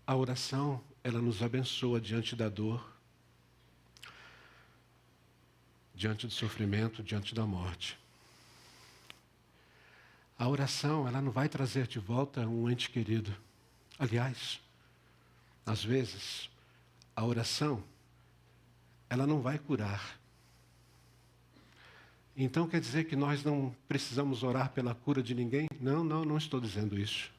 A oração, ela nos abençoa diante da dor, diante do sofrimento, diante da morte. A oração, ela não vai trazer de volta um ente querido. Aliás, às vezes, a oração, ela não vai curar. Então quer dizer que nós não precisamos orar pela cura de ninguém? Não estou dizendo isso.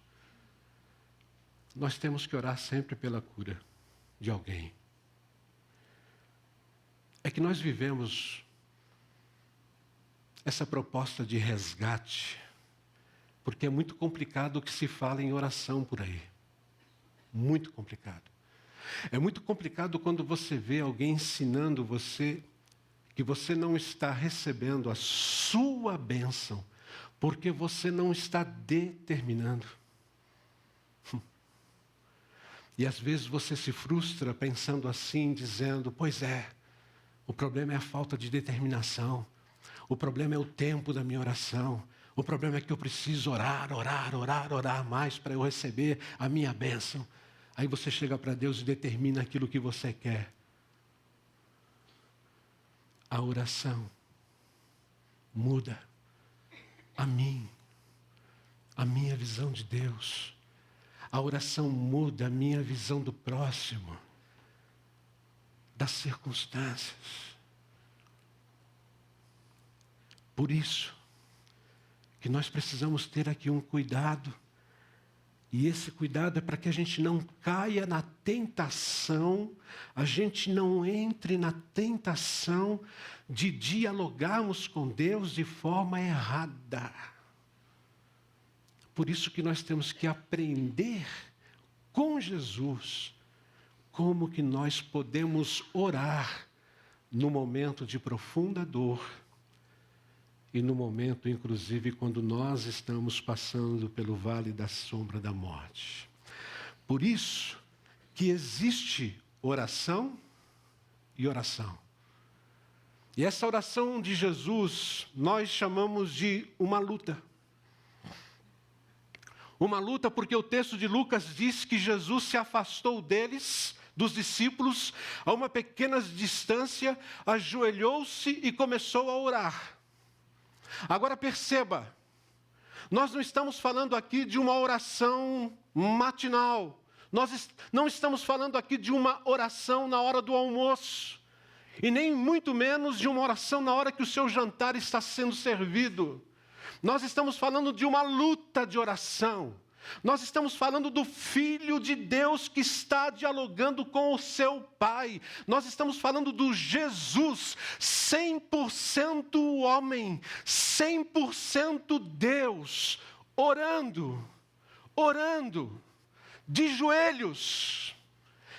Nós temos que orar sempre pela cura de alguém. É que nós vivemos essa proposta de resgate, porque é muito complicado o que se fala em oração por aí. Muito complicado. É muito complicado quando você vê alguém ensinando você que você não está recebendo a sua bênção, porque você não está determinando. E às vezes você se frustra pensando assim, dizendo, pois é, o problema é a falta de determinação, o problema é o tempo da minha oração, o problema é que eu preciso orar mais para eu receber a minha bênção. Aí você chega para Deus e determina aquilo que você quer. A oração muda a minha visão de Deus. A oração muda a minha visão do próximo, das circunstâncias. Por isso que nós precisamos ter aqui um cuidado. E esse cuidado é para que a gente não caia na tentação, a gente não entre na tentação de dialogarmos com Deus de forma errada. Por isso que nós temos que aprender com Jesus como que nós podemos orar no momento de profunda dor e no momento, inclusive, quando nós estamos passando pelo vale da sombra da morte. Por isso que existe oração e oração. E essa oração de Jesus nós chamamos de uma luta. Uma luta porque o texto de Lucas diz que Jesus se afastou deles, dos discípulos, a uma pequena distância, ajoelhou-se e começou a orar. Agora perceba, nós não estamos falando aqui de uma oração matinal, nós não estamos falando aqui de uma oração na hora do almoço, e nem muito menos de uma oração na hora que o seu jantar está sendo servido. Nós estamos falando de uma luta de oração. Nós estamos falando do Filho de Deus que está dialogando com o seu Pai. Nós estamos falando do Jesus, 100% homem, 100% Deus, orando, de joelhos.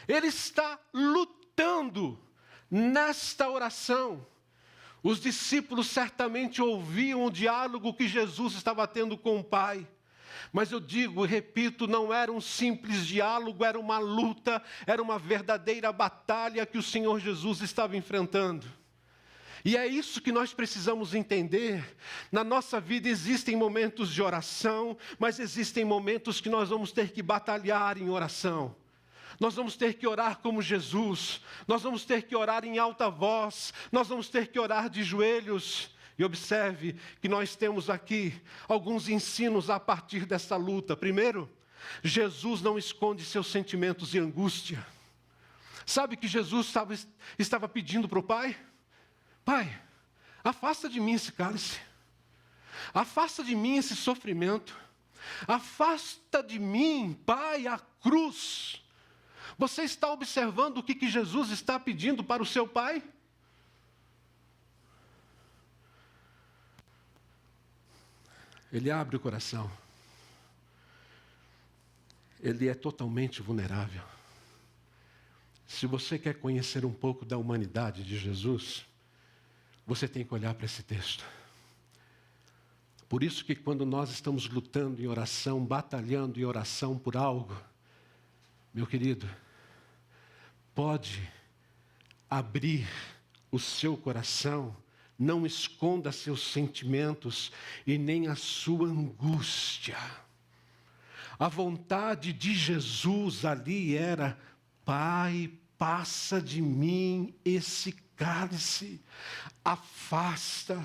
Ele está lutando nesta oração. Os discípulos certamente ouviam o diálogo que Jesus estava tendo com o Pai. Mas eu digo e repito, não era um simples diálogo, era uma luta, era uma verdadeira batalha que o Senhor Jesus estava enfrentando. E é isso que nós precisamos entender. Na nossa vida existem momentos de oração, mas existem momentos que nós vamos ter que batalhar em oração. Nós vamos ter que orar como Jesus, nós vamos ter que orar em alta voz, nós vamos ter que orar de joelhos. E observe que nós temos aqui alguns ensinos a partir dessa luta. Primeiro, Jesus não esconde seus sentimentos de angústia. Sabe que Jesus estava pedindo para o Pai? Pai, afasta de mim esse cálice, afasta de mim esse sofrimento, afasta de mim, Pai, a cruz. Você está observando o que Jesus está pedindo para o seu Pai? Ele abre o coração. Ele é totalmente vulnerável. Se você quer conhecer um pouco da humanidade de Jesus, você tem que olhar para esse texto. Por isso que quando nós estamos lutando em oração, batalhando em oração por algo, meu querido, pode abrir o seu coração, não esconda seus sentimentos e nem a sua angústia. A vontade de Jesus ali era: Pai, passa de mim esse cálice, afasta.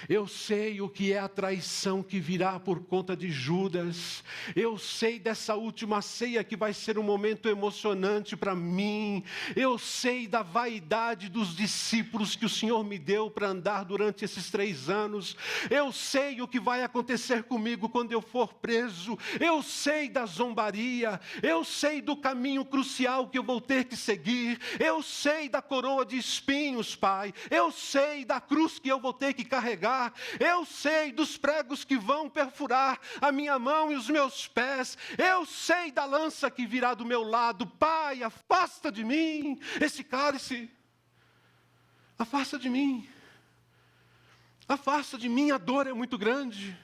Eu sei o que é a traição que virá por conta de Judas. Eu sei dessa última ceia que vai ser um momento emocionante para mim. Eu sei da vaidade dos discípulos que o Senhor me deu para andar durante esses 3 anos. Eu sei o que vai acontecer comigo quando eu for preso. Eu sei da zombaria. Eu sei do caminho crucial que eu vou ter que seguir. Eu sei da coroa de espinhos, Pai. Eu sei da cruz que eu vou ter que carregar. Eu sei dos pregos que vão perfurar a minha mão e os meus pés. Eu sei da lança que virá do meu lado. Pai, afasta de mim esse cálice. Afasta de mim. Afasta de mim, a dor é muito grande.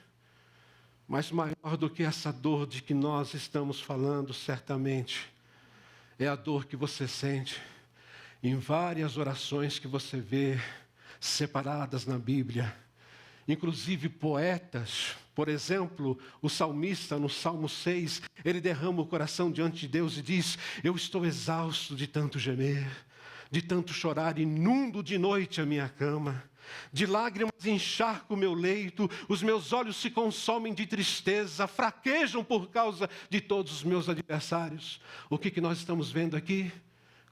Mas maior do que essa dor de que nós estamos falando, certamente, é a dor que você sente em várias orações que você vê separadas na Bíblia. Inclusive poetas, por exemplo, o salmista no Salmo 6, ele derrama o coração diante de Deus e diz: eu estou exausto de tanto gemer, de tanto chorar, inundo de noite a minha cama, de lágrimas encharco o meu leito, os meus olhos se consomem de tristeza, fraquejam por causa de todos os meus adversários. O que nós estamos vendo aqui?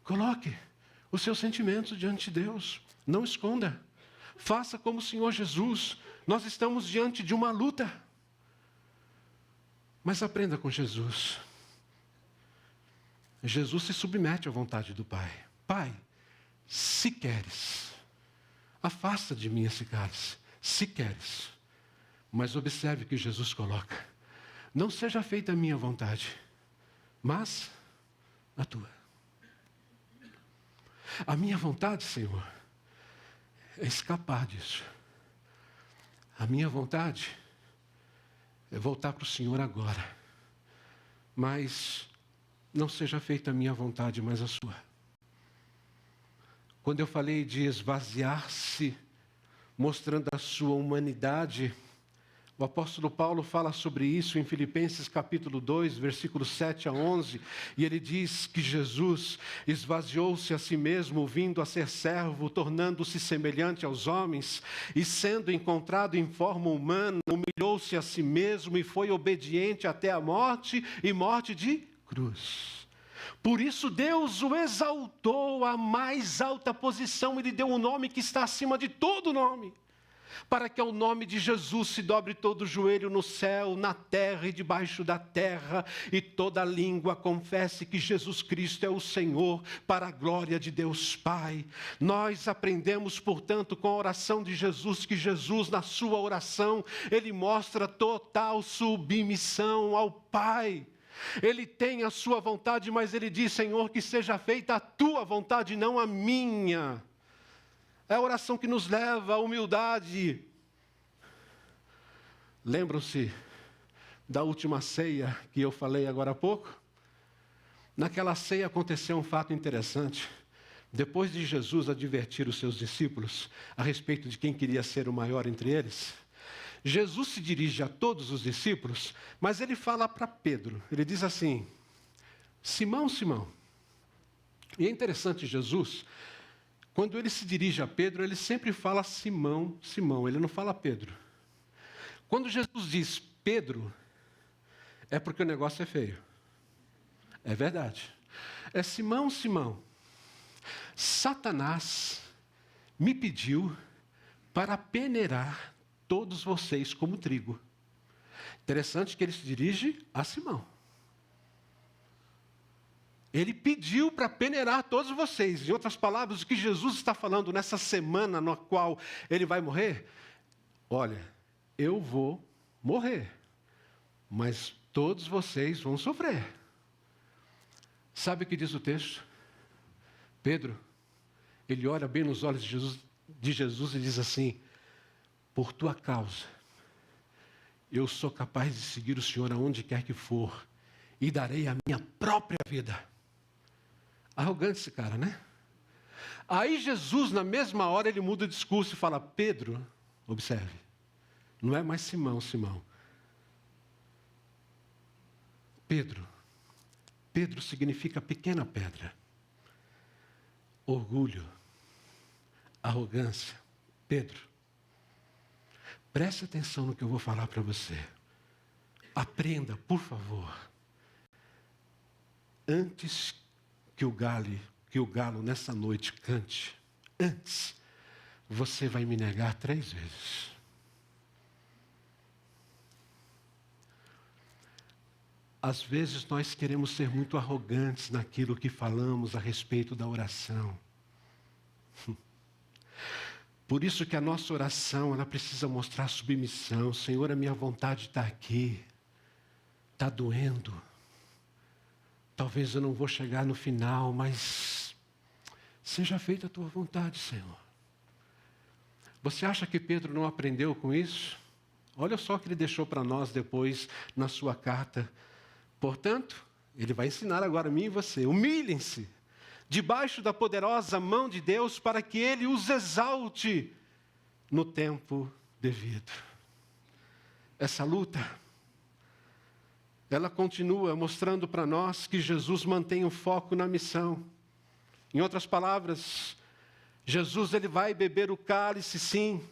Coloque os seus sentimentos diante de Deus, não esconda. Faça como o Senhor Jesus. Nós estamos diante de uma luta. Mas aprenda com Jesus. Jesus se submete à vontade do Pai. Pai, se queres, afasta de mim esse cálice. Se queres. Mas observe que Jesus coloca: não seja feita a minha vontade, mas a tua. A minha vontade, Senhor, é escapar disso. A minha vontade é voltar para o Senhor agora. Mas não seja feita a minha vontade, mas a sua. Quando eu falei de esvaziar-se, mostrando a sua humanidade, o apóstolo Paulo fala sobre isso em Filipenses capítulo 2, versículos 7 a 11, e ele diz que Jesus esvaziou-se a si mesmo, vindo a ser servo, tornando-se semelhante aos homens, e sendo encontrado em forma humana, humilhou-se a si mesmo e foi obediente até a morte, e morte de cruz. Por isso Deus o exaltou à mais alta posição, Ele deu um nome que está acima de todo nome, para que ao nome de Jesus se dobre todo o joelho no céu, na terra e debaixo da terra, e toda língua confesse que Jesus Cristo é o Senhor, para a glória de Deus Pai. Nós aprendemos, portanto, com a oração de Jesus, que Jesus, na sua oração, Ele mostra total submissão ao Pai. Ele tem a sua vontade, mas Ele diz: Senhor, que seja feita a tua vontade, não a minha. É a oração que nos leva à humildade. Lembram-se da última ceia que eu falei agora há pouco? Naquela ceia aconteceu um fato interessante. Depois de Jesus advertir os seus discípulos a respeito de quem queria ser o maior entre eles, Jesus se dirige a todos os discípulos, mas ele fala para Pedro. Ele diz assim: Simão, Simão. E é interessante, Jesus, quando ele se dirige a Pedro, ele sempre fala Simão, Simão, ele não fala Pedro. Quando Jesus diz Pedro, é porque o negócio é feio. É verdade. É Simão, Simão, Satanás me pediu para peneirar todos vocês como trigo. Interessante que ele se dirige a Simão. Ele pediu para peneirar todos vocês. Em outras palavras, o que Jesus está falando nessa semana na qual ele vai morrer? Olha, eu vou morrer, mas todos vocês vão sofrer. Sabe o que diz o texto? Pedro, ele olha bem nos olhos de Jesus e diz assim: por tua causa, eu sou capaz de seguir o Senhor aonde quer que for, e darei a minha própria vida. Arrogante esse cara, né? Aí Jesus, na mesma hora, ele muda o discurso e fala: Pedro, observe, não é mais Simão, Simão. Pedro significa pequena pedra. Orgulho, arrogância. Pedro, preste atenção no que eu vou falar para você. Aprenda, por favor. Antes que o galo nessa noite cante, antes, você vai me negar 3 vezes. Às vezes nós queremos ser muito arrogantes naquilo que falamos a respeito da oração. Por isso que a nossa oração, ela precisa mostrar submissão. Senhor, a minha vontade está aqui. Está doendo. Talvez eu não vou chegar no final, mas seja feita a tua vontade, Senhor. Você acha que Pedro não aprendeu com isso? Olha só o que ele deixou para nós depois na sua carta. Portanto, ele vai ensinar agora a mim e você. Humilhem-se debaixo da poderosa mão de Deus para que Ele os exalte no tempo devido. Essa luta, ela continua mostrando para nós que Jesus mantém o foco na missão. Em outras palavras, Jesus ele vai beber o cálice, sim.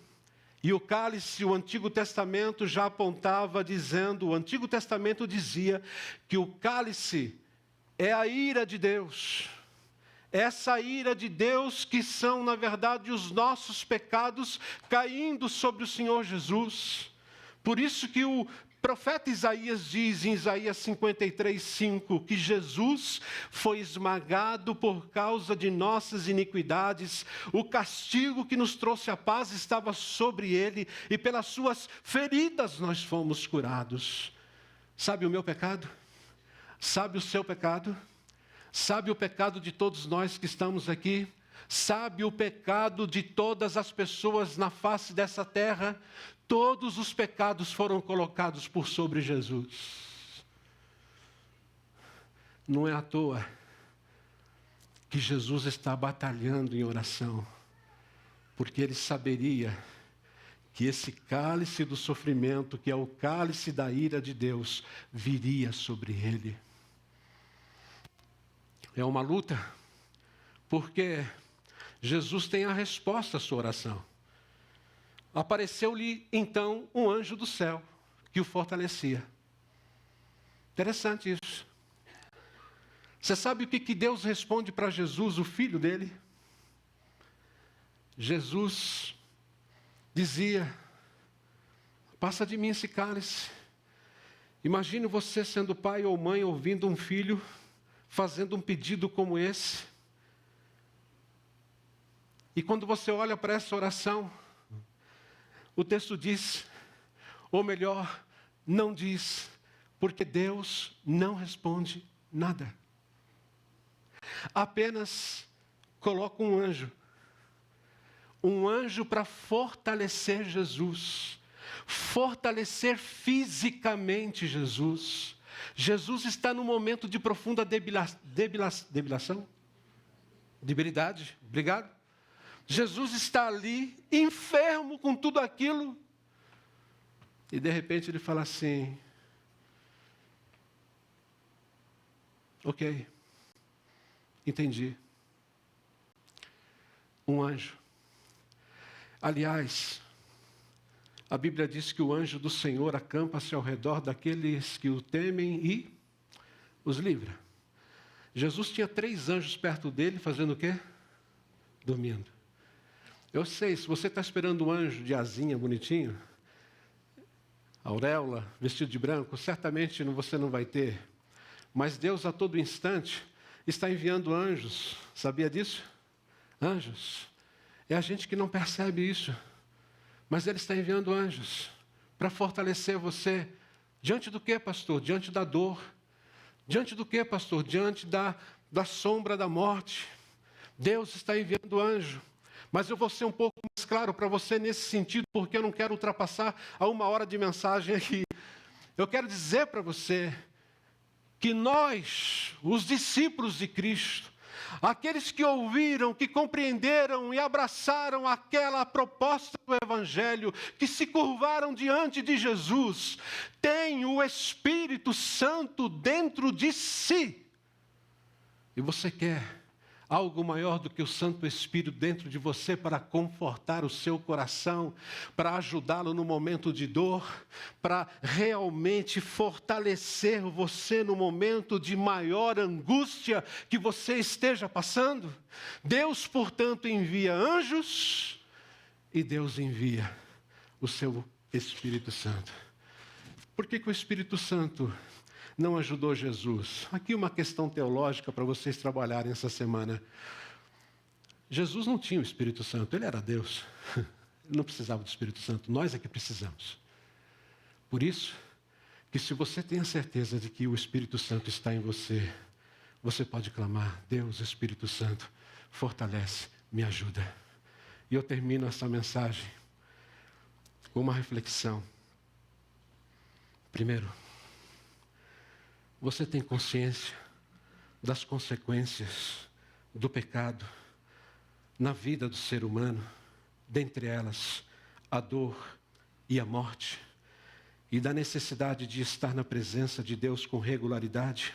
E o cálice, o Antigo Testamento já apontava dizendo, o Antigo Testamento dizia que o cálice é a ira de Deus. Essa ira de Deus que são, na verdade, os nossos pecados caindo sobre o Senhor Jesus. Por isso que o profeta Isaías diz em Isaías 53:5 que Jesus foi esmagado por causa de nossas iniquidades, o castigo que nos trouxe a paz estava sobre ele, e pelas suas feridas nós fomos curados. Sabe o meu pecado? Sabe o seu pecado? Sabe o pecado de todos nós que estamos aqui? Sabe o pecado de todas as pessoas na face dessa terra? Todos os pecados foram colocados por sobre Jesus. Não é à toa que Jesus está batalhando em oração, porque ele saberia que esse cálice do sofrimento, que é o cálice da ira de Deus, viria sobre ele. É uma luta, porque Jesus tem a resposta à sua oração. Apareceu-lhe, então, um anjo do céu, que o fortalecia. Interessante isso. Você sabe o que Deus responde para Jesus, o filho dele? Jesus dizia: passa de mim esse cálice. Imagine você sendo pai ou mãe, ouvindo um filho fazendo um pedido como esse. E quando você olha para essa oração, o texto diz, ou melhor, não diz, porque Deus não responde nada. Apenas coloca um anjo para fortalecer Jesus, fortalecer fisicamente Jesus. Jesus está num momento de profunda debilidade. Obrigado. Jesus está ali, enfermo com tudo aquilo. E de repente ele fala assim: ok, entendi. Um anjo. Aliás, a Bíblia diz que o anjo do Senhor acampa-se ao redor daqueles que o temem e os livra. Jesus tinha 3 anjos perto dele, fazendo o quê? Dormindo. Eu sei, se você está esperando um anjo de asinha bonitinho, auréola, vestido de branco, certamente você não vai ter. Mas Deus a todo instante está enviando anjos. Sabia disso? Anjos. É a gente que não percebe isso. Mas Ele está enviando anjos para fortalecer você. Diante do que, pastor? Diante da dor. Diante do que, pastor? Diante da sombra da morte. Deus está enviando anjo. Mas eu vou ser um pouco mais claro para você nesse sentido, porque eu não quero ultrapassar a 1 hora de mensagem aqui. Eu quero dizer para você que nós, os discípulos de Cristo, aqueles que ouviram, que compreenderam e abraçaram aquela proposta do Evangelho, que se curvaram diante de Jesus, têm o Espírito Santo dentro de si. E você quer algo maior do que o Santo Espírito dentro de você para confortar o seu coração, para ajudá-lo no momento de dor, para realmente fortalecer você no momento de maior angústia que você esteja passando. Deus, portanto, envia anjos e Deus envia o seu Espírito Santo. Por que o Espírito Santo não ajudou Jesus? Aqui uma questão teológica para vocês trabalharem essa semana. Jesus não tinha o Espírito Santo, ele era Deus. Ele não precisava do Espírito Santo, nós é que precisamos. Por isso, que se você tem a certeza de que o Espírito Santo está em você, você pode clamar: Deus, Espírito Santo, fortalece, me ajuda. E eu termino essa mensagem com uma reflexão. Primeiro, você tem consciência das consequências do pecado na vida do ser humano, dentre elas a dor e a morte, e da necessidade de estar na presença de Deus com regularidade?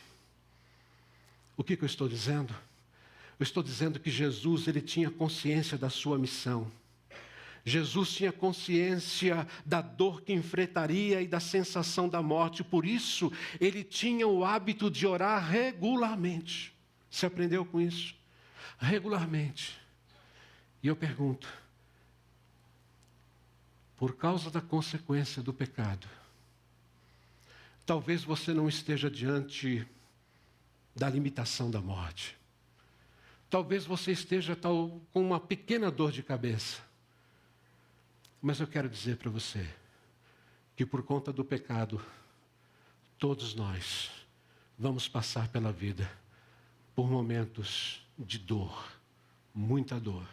O que eu estou dizendo? Eu estou dizendo que Jesus, ele tinha consciência da sua missão. Jesus tinha consciência da dor que enfrentaria e da sensação da morte. Por isso, ele tinha o hábito de orar regularmente. Você aprendeu com isso? Regularmente. E eu pergunto, por causa da consequência do pecado, talvez você não esteja diante da limitação da morte. Talvez você esteja com uma pequena dor de cabeça. Mas eu quero dizer para você que por conta do pecado, todos nós vamos passar pela vida por momentos de dor, muita dor,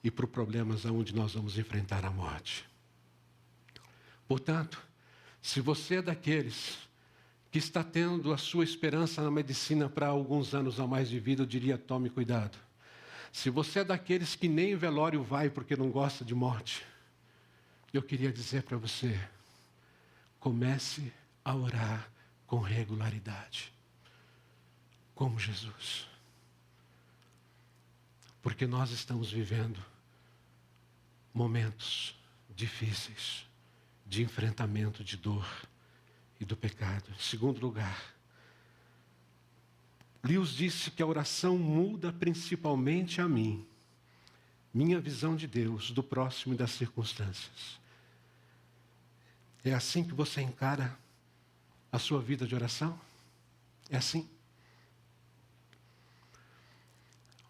e por problemas onde nós vamos enfrentar a morte. Portanto, se você é daqueles que está tendo a sua esperança na medicina para alguns anos a mais de vida, eu diria: tome cuidado. Se você é daqueles que nem em velório vai porque não gosta de morte, eu queria dizer para você: comece a orar com regularidade, como Jesus. Porque nós estamos vivendo momentos difíceis de enfrentamento de dor e do pecado. Em segundo lugar, Lewis disse que a oração muda principalmente a mim, minha visão de Deus, do próximo e das circunstâncias. É assim que você encara a sua vida de oração? É assim?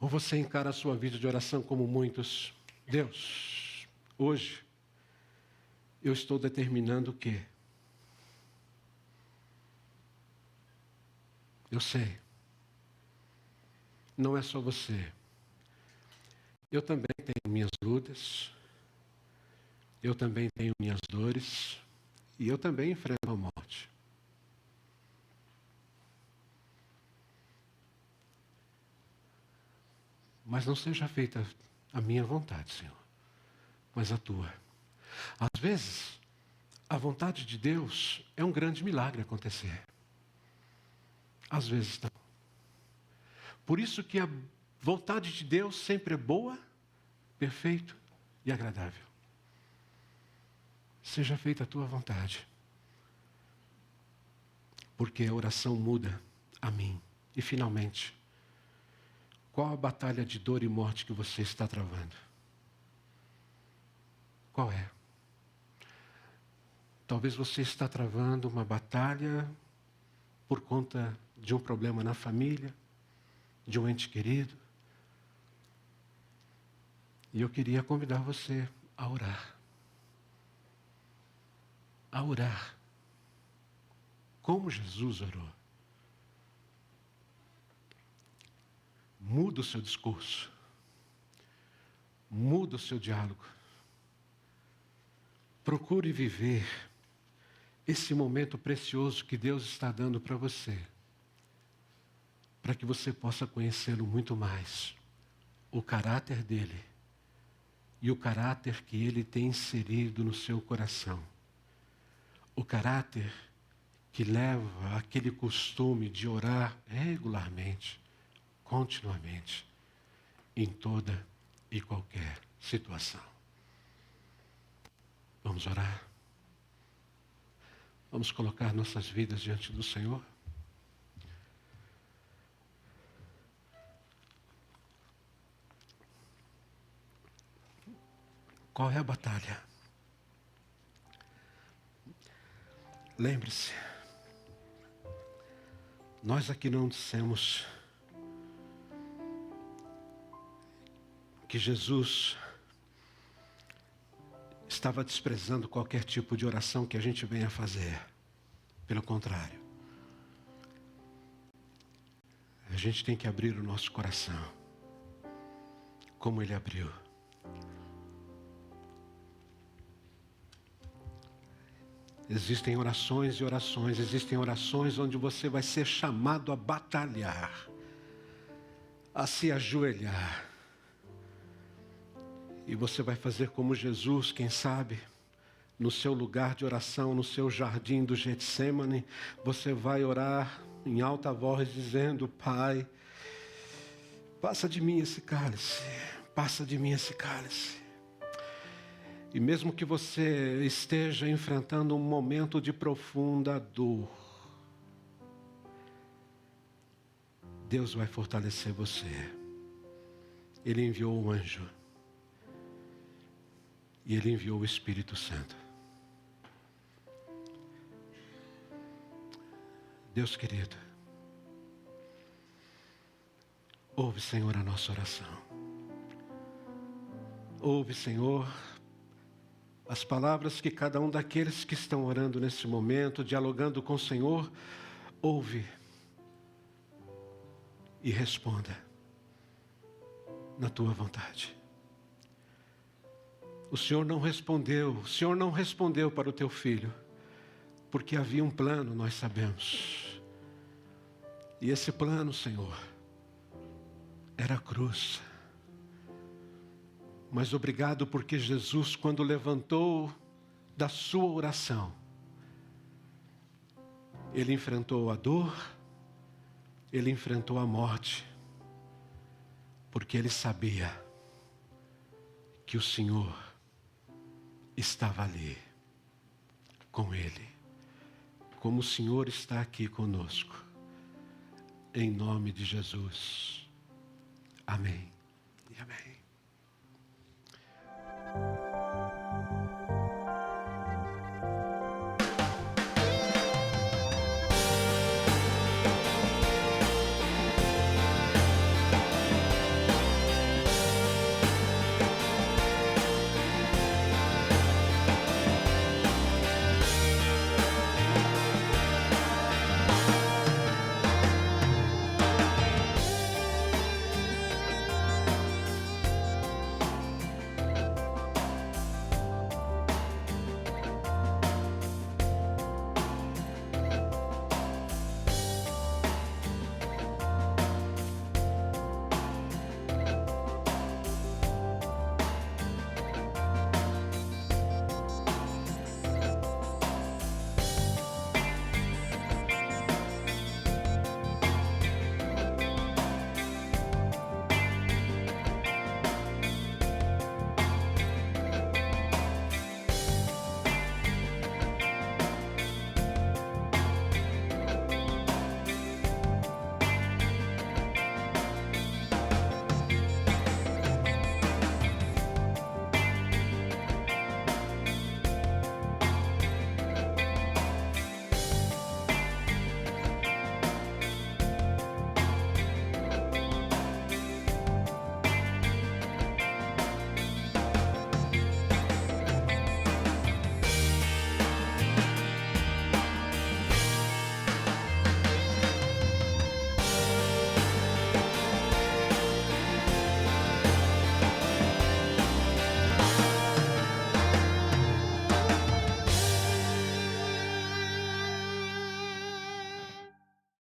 Ou você encara a sua vida de oração como muitos? Deus, hoje eu estou determinando o quê? Eu sei. Não é só você. Eu também tenho minhas lutas. Eu também tenho minhas dores. E eu também enfrento a morte. Mas não seja feita a minha vontade, Senhor, mas a tua. Às vezes, a vontade de Deus é um grande milagre acontecer. Às vezes não. Por isso que a vontade de Deus sempre é boa, perfeita e agradável. Seja feita a tua vontade. Porque a oração muda a mim. E finalmente, qual a batalha de dor e morte que você está travando? Qual é? Talvez você está travando uma batalha por conta de um problema na família, de um ente querido. E eu queria convidar você a orar. a orar como Jesus orou. Muda o seu discurso. Muda o seu diálogo. Procure viver esse momento precioso que Deus está dando para você, para que você possa conhecê-lo muito mais, o caráter dele e o caráter que ele tem inserido no seu coração. O caráter que leva aquele costume de orar regularmente, continuamente, em toda e qualquer situação. Vamos orar? Vamos colocar nossas vidas diante do Senhor? Qual é a batalha? Lembre-se, nós aqui não dissemos que Jesus estava desprezando qualquer tipo de oração que a gente venha fazer. Pelo contrário. A gente tem que abrir o nosso coração, como Ele abriu. Existem orações e orações, existem orações onde você vai ser chamado a batalhar, a se ajoelhar. E você vai fazer como Jesus, quem sabe, no seu lugar de oração, no seu jardim do Getsêmani, você vai orar em alta voz dizendo: Pai, passa de mim esse cálice, passa de mim esse cálice. E mesmo que você esteja enfrentando um momento de profunda dor, Deus vai fortalecer você. Ele enviou um anjo. E Ele enviou o Espírito Santo. Deus querido, ouve, Senhor, a nossa oração. Ouve, Senhor, as palavras que cada um daqueles que estão orando nesse momento, dialogando com o Senhor, ouve e responda na tua vontade. O Senhor não respondeu para o teu filho, porque havia um plano, nós sabemos. E esse plano, Senhor, era a cruz. Mas obrigado porque Jesus, quando levantou da sua oração, Ele enfrentou a dor, Ele enfrentou a morte, porque Ele sabia que o Senhor estava ali, com Ele, como o Senhor está aqui conosco, em nome de Jesus. Amém e amém.